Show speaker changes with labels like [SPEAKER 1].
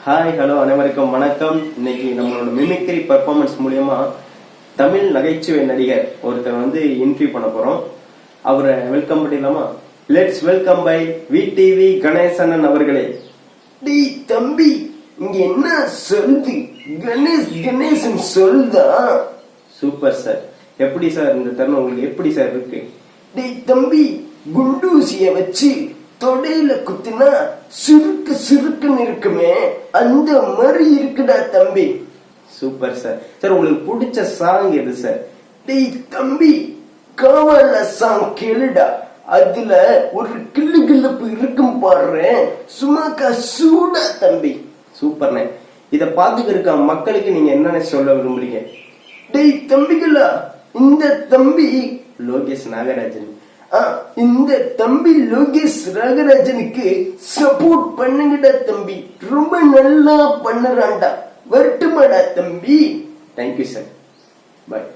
[SPEAKER 1] Hi hello அனைவருக்கும் வணக்கம். இன்னைக்கு நம்மளோட மிமிக்ரி பெர்ஃபார்மன்ஸ் மூலியமா தமிழ் நகைச்சுவை நடிகர் ஒருத்தர் இன்டர்வியூ பண்ண போறோம். அவரை வெல்கம் பண்ணிடலாமா? Let's welcome by VTV Ganesan அவர்களே.
[SPEAKER 2] டேய் தம்பி, இங்க என்ன சொல்லுது? கணேசன் சொல்லுதா?
[SPEAKER 1] Super sir. எப்படி சார் இந்த தருணம் உங்களுக்கு எப்படி சார் இருக்கு?
[SPEAKER 2] டேய் தம்பி, குண்டூசிய வச்சு தொடையில குத்தினா சுருக்குன்னு இருக்குமே, அந்த மாதிரி இருக்குடா தம்பி.
[SPEAKER 1] Super sir. சார் உங்களுக்கு பிடிச்ச சாங் எது சார்?
[SPEAKER 2] டேய் தம்பி, காவல சாங் கேளுடா. அதுல ஒரு கிள்ளுப்பு இருக்கும் பாரு, சும்மாக்கா சூடா தம்பி.
[SPEAKER 1] சூப்பர்ண்ணே. இத பாத்துக்க இருக்க மக்களுக்கு நீங்க என்னென்ன சொல்ல விரும்புறீங்க?
[SPEAKER 2] டேய் தம்பிகளா, இந்த தம்பி
[SPEAKER 1] லோகேஷ் நாகராஜன்,
[SPEAKER 2] இந்த தம்பி லோகேஷ் நாகராஜனுக்கு சப்போர்ட் பண்ணுங்கடா தம்பி. ரொம்ப நல்லா பண்ணுறான்டா. வரட்டுமாடா தம்பி.
[SPEAKER 1] Thank you sir. பாய்.